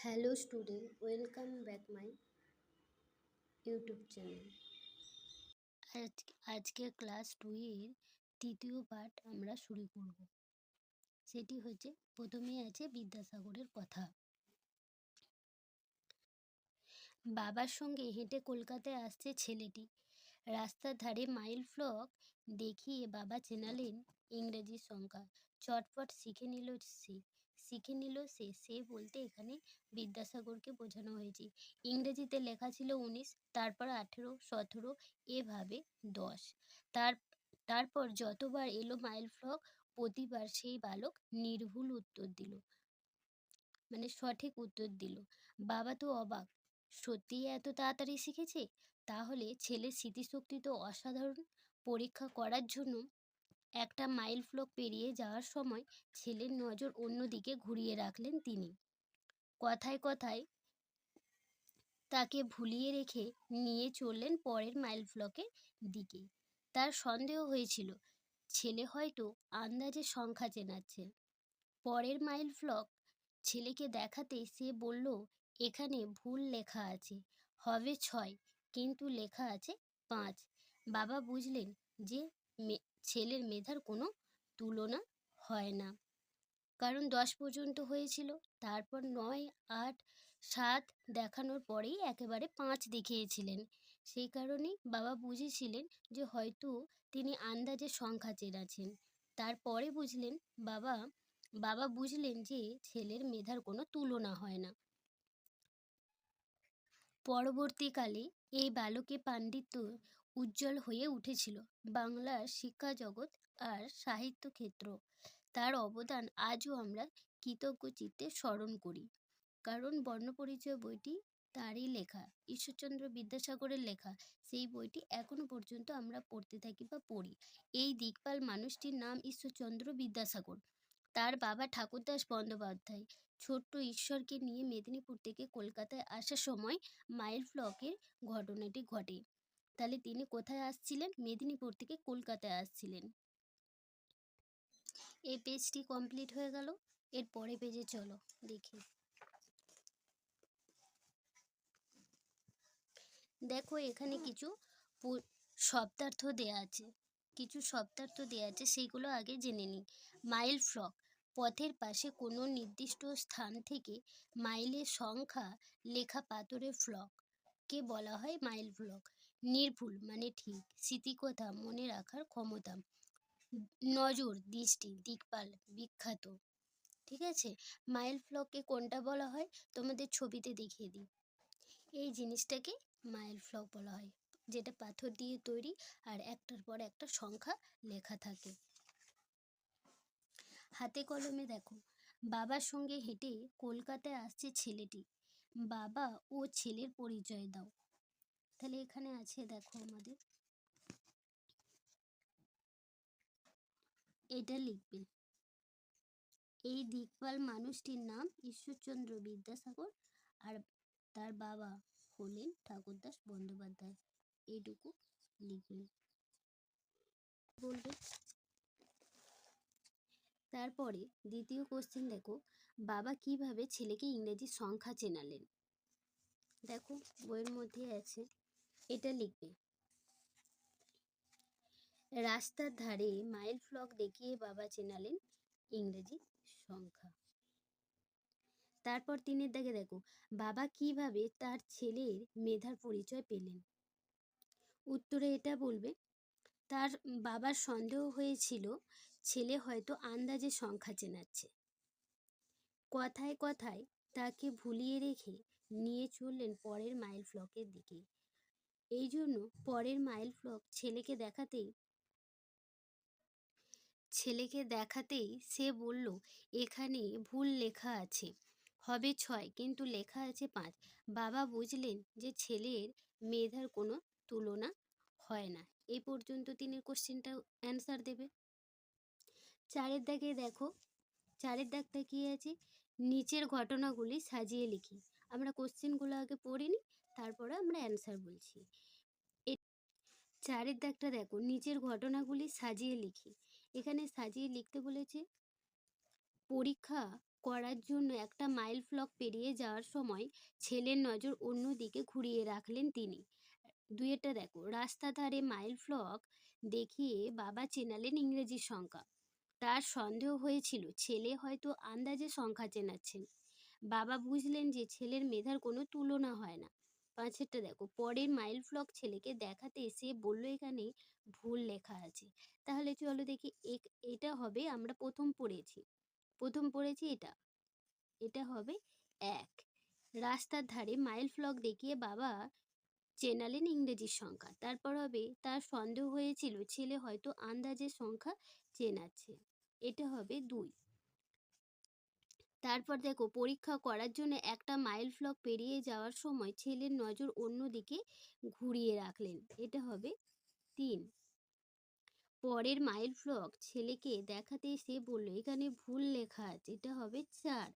Hello student, welcome back my YouTube channel. আজকে class 2 এর তৃতীয় পাঠ আমরা শুরু করব। সেটি হচ্ছে, প্রথমেই আছে বিদ্যাসাগরের কথা। বাবার সঙ্গে হেঁটে কলকাতায় আসছে ছেলেটি। রাস্তার ধারে মাইল ফলক দেখিয়ে বাবা চেনালেন ইংরেজি সংখ্যা। চটপট শিখে নিল সে বলতে এখানে বিদ্যাসাগরকে বোঝানো হয়েছে। ইংরেজিতে লেখা ছিল 19, তারপর 18, 17, এভাবে 10। তারপর যতবার এলো মাইল ফলক, প্রতিবার সেই বালক নির্ভুল উত্তর দিল, মানে সঠিক উত্তর দিল। বাবা তো অবাক, সত্যিই এত তাড়াতাড়ি শিখেছে? তাহলে ছেলের স্মৃতিশক্তি তো অসাধারণ। পরীক্ষা করার জন্য একটা মাইল ফলক পেরিয়ে যাওয়ার সময় ছেলের নজর অন্যদিকে ঘুরিয়ে রাখলেন তিনি। কথায় কথায় তাকে ভুলিয়ে রেখে নিয়ে চললেন পরের মাইল ফলকের দিকে। তার সন্দেহ হয়েছিল ছেলে হয়তো আন্দাজে সংখ্যা চেনাচ্ছে। পরের মাইল ফলক ছেলেকে দেখাতেই সে বলল, এখানে ভুল লেখা আছে, হবে 6 কিন্তু লেখা আছে 5। বাবা বুঝলেন যে ছেলের মেধার কোনো তুলনা হয় না, কারণ 10 পর্যন্ত হয়েছিল, তারপর 9, 8, 7 দেখানোর পরেই একেবারে 5 দেখিয়েছিলেন। সেই কারণেই বাবা বুঝেছিলেন যে হয়তো তিনি আন্দাজে সংখ্যা চেনাছেন। তারপরে বাবা বুঝলেন যে ছেলের মেধার কোনো তুলনা হয় না। পরবর্তীকালে এই বালকের পাণ্ডিত্য উজ্জ্বল হয়ে উঠেছিল বাংলার শিক্ষা জগৎ আর সাহিত্য ক্ষেত্র। তার অবদান আজও আমরা কৃতজ্ঞ চিত্তে স্মরণ করি, কারণ বর্ণপরিচয় বইটি তারই লেখা, ঈশ্বরচন্দ্র বিদ্যাসাগরের লেখা। সেই বইটি এখনো পর্যন্ত আমরা পড়তে থাকি বা পড়ি। এই দিকপাল মানুষটির নাম ঈশ্বরচন্দ্র বিদ্যাসাগর। তার বাবা ঠাকুরদাস বন্দ্যোপাধ্যায় ছোট্ট ঈশ্বরকে নিয়ে মেদিনীপুর থেকে কলকাতায় আসার সময় মাইল ফলকের ঘটনাটি ঘটে। তাহলে তিনি কোথায় আসছিলেন? মেদিনীপুর থেকে কলকাতায় আসছিলেন। এই পেজটি কমপ্লিট হয়ে গেল। এর পরে পেজে চলো দেখি। দেখো, এখানে কিছু শব্দার্থ দেয়া আছে, সেইগুলো আগে জেনে নিই। মাইল ফলক, পথের পাশে কোনো নির্দিষ্ট স্থান থেকে মাইলের সংখ্যা লেখা পাথরের ফলককে বলা হয় মাইল ফলক। নির্ভুল মানে ঠিক, স্মৃতিকথা মনে রাখার ক্ষমতা, নজর দৃষ্টি, দিকপাল বিখ্যাত। ঠিক আছে, মাইল ফলককে কোনটা বলা হয় তোমাদের ছবিতে দেখিয়ে দিই। এই জিনিসটাকে মাইল ফলক বলা হয়, যেটা পাথর দিয়ে তৈরি আর একটার পর একটা সংখ্যা লেখা থাকে। হাতে কলমে দেখো, বাবার সঙ্গে হেঁটে কলকাতায় আসছে ছেলেটি। বাবা ও ছেলের পরিচয় দাও। তাহলে এখানে আছে, দেখো আমাদের এটা লিখবে। এই দিকপাল মানুষটির নাম ঈশ্বরচন্দ্র বিদ্যাসাগর আর তার বাবা হলেন ঠাকুরদাস বন্দ্যোপাধ্যায়। এইটুকু লিখবে, বলবে। তারপরে দ্বিতীয় কোশ্চেন দেখো, বাবা কিভাবে ছেলেকে ইংরেজি সংখ্যা চেনালেন? দেখো বইয়ের মধ্যে আছে, এটা লিখবে। রাস্তার ধারে মাইল ফলক দেখিয়ে বাবা চেনালেন ইংরেজি সংখ্যা। তারপর 3 দাগে দেখো, বাবা কিভাবে তার ছেলের মেধার পরিচয় পেলেন? উত্তরে এটা বলবে, তার বাবার সন্দেহ হয়েছিল ছেলে হয়তো আন্দাজে সংখ্যা চেনাচ্ছে। কথায় কথায় তাকে ভুলিয়ে রেখে নিয়ে চললেন পরের মাইল ফলকের দিকে। এই জন্য পরের মাইল ফলক ছেলেকে দেখাতেই সে বলল, এখানে ভুল লেখা আছে, হবে 6 কিন্তু লেখা আছে 5। বাবা বুঝলেন যে ছেলের মেধার কোনো তুলনা হয় না। এই পর্যন্ত তিনি কোশ্চেনটা অ্যান্সার দেবে। 4 দাগে দেখো, 4 দাগটা কি আছে? নিচের ঘটনাগুলি সাজিয়ে লিখি। আমরা কোশ্চেনগুলো আগে পড়ে নিই, তারপরে আমরা অ্যান্সার বলছি। 4 দাগটা দেখো, নিচের ঘটনাগুলি সাজিয়ে লিখি। এখানে সাজিয়ে লিখতে বলেছে, পরীক্ষা করার জন্য একটা মাইল ফলক পেরিয়ে যাওয়ার সময় ছেলের নজর অন্যদিকে ঘুরিয়ে রাখলেন তিনি। দুইয়েরটা দেখো, রাস্তা ধারে মাইল ফলক দেখিয়ে বাবা চেনালেন ইংরেজি সংখ্যা। তার সন্দেহ হয়েছিল ছেলে হয়তো আন্দাজে সংখ্যা চেনাচ্ছেন। বাবা বুঝলেন যে ছেলের মেধার কোনো তুলনা হয় না। পাঁচেরটা দেখো, পরের মাইল ফলক ছেলেকে দেখাতে এসে বলল এখানে ভুল লেখা আছে। তাহলে চলো দেখি, এটা হবে, আমরা প্রথম পড়েছি এটা, এটা হবে 1। রাস্তার ধারে মাইল ফলক দেখিয়ে বাবা চেনালেন ইংরেজি সংখ্যা। তারপর হবে তার সন্দেহ হয়েছিল ছেলে হয়তো আন্দাজে সংখ্যা চেনাচ্ছে, এটা হবে 2। তারপর দেখো, পরীক্ষা করার জন্য একটা মাইল ফলক পেরিয়ে যাওয়ার সময় ছেলের নজর অন্যদিকে ঘুরিয়ে রাখলেন, এটা হবে 3। পরের মাইল ফলক ছেলেকে দেখাতে এসে বলল এখানে ভুল লেখা আছে, এটা হবে 4।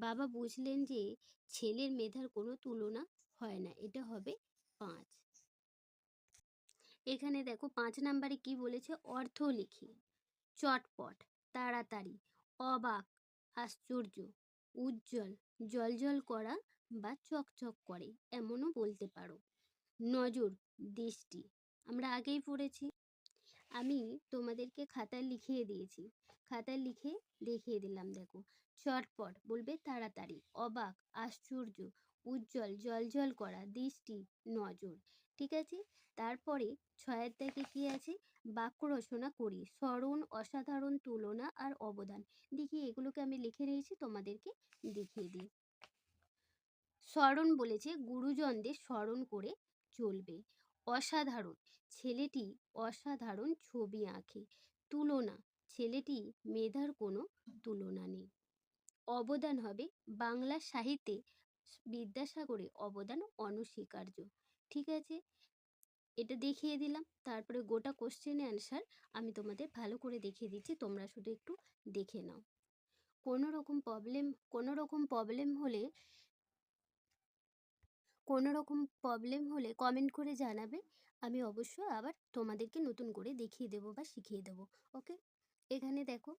বাবা বুঝলেন যে ছেলের মেধার কোনো তুলনা হয় না, এটা হবে 5। এখানে দেখো 5 নাম্বারে কি বলেছে, অর্থ লিখি। চটপট, তাড়াতাড়ি, অবাক, আশ্চর্য, উজ্জ্বল, জ্বলজ্বল করা বা চকচক করে এমনও বলতে পারো। নজর, দৃষ্টি, আমরা আগেই পড়েছি। আমি তোমাদেরকে খাতায় লিখিয়ে দিয়েছি, খাতায় লিখে দেখিয়ে দিলাম। দেখো, চটপট বলবে তাড়াতাড়ি, অবাক, আশ্চর্য, উজ্জ্বল, জ্বলজ্বল করা, দৃষ্টি, নজর। ঠিক আছে। তারপরে 6 দাগে কি আছে, বাক্য রচনা করি, স্মরণ, অসাধারণ, তুলনা আর অবদান। দেখি এগুলোকে আমি লিখে নিয়েছি, তোমাদেরকে দেখিয়ে দিই। স্মরণ বলেছে গুরুজনদের স্মরণ করে চলবে। অসাধারণ, ছেলেটি অসাধারণ ছবি আঁকে। তুলনা, ছেলেটি মেধার কোনো তুলনা নেই। অবদান হবে বাংলা সাহিত্যে বিদ্যাসাগরের অবদান অনস্বীকার্য। ঠিক আছে, এটা দেখিয়ে দিলাম। তারপরে গোটা কোশ্চেনের অ্যান্সার আমি তোমাদের ভালো করে দেখিয়ে দিচ্ছি, তোমরা শুধু একটু দেখে নাও। কোনো রকম প্রবলেম হলে কমেন্ট করে জানাবে, আমি অবশ্যই আবার তোমাদেরকে নতুন করে দেখিয়ে দেবো বা শিখিয়ে দেবো। ওকে, এখানে দেখো,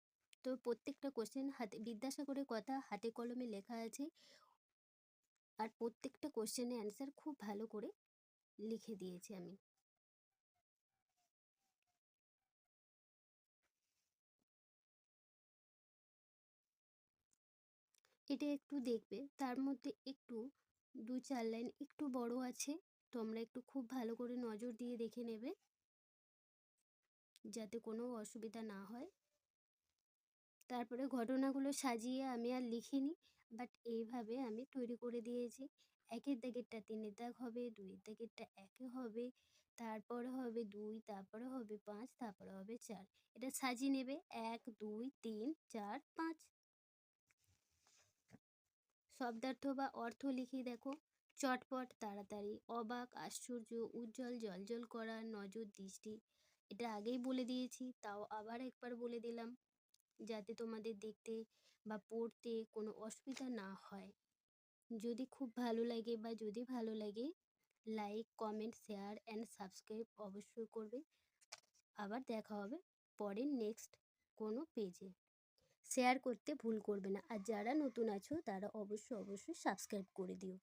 তো প্রত্যেকটা কোশ্চেন হাতে, বিদ্যাসাগরের কথা হাতে কলমে লেখা আছে, আর প্রত্যেকটা কোশ্চেনের অ্যান্সার খুব ভালো করে লিখে দিয়েছি আমি। এটা একটু দেখবে, তার মধ্যে একটু 2-4 লাইন একটু বড় আছে, তোমরা একটু খুব ভালো করে নজর দিয়ে দেখে নেবে যাতে কোনো অসুবিধা না হয়। তারপরে ঘটনাগুলো সাজিয়ে আমি আর লিখিনি, বাট এইভাবে আমি তৈরি করে দিয়েছি। 1-এর দাগেরটা 3-এর দাগ হবে, 2-এর দাগেরটা 1-এ হবে, তারপরে হবে 2, তারপরে হবে 5, তারপরে হবে 4। এটা সাজিয়ে নেবে 1, 2, 3, 4, 5। শব্দার্থ বা অর্থ লিখি দেখো, চটপট, তাড়াতাড়ি, অবাক, আশ্চর্য, উজ্জ্বল, জ্বলজ্বল করা, নজর, দৃষ্টি। এটা আগেই বলে দিয়েছি, তাও আবার একবার বলে দিলাম যাতে তোমাদের দেখতে বা পড়তে কোনো অসুবিধা না হয়। যদি খুব ভালো লাগে বা যদি ভালো লাগে, like, comment, share and subscribe অবশ্যই করবে। আবার দেখা হবে পরের নেক্সট কোনো পেজে। শেয়ার করতে ভুল করবে না, আর যারা নতুন আছো তারা অবশ্যই সাবস্ক্রাইব করে দিও।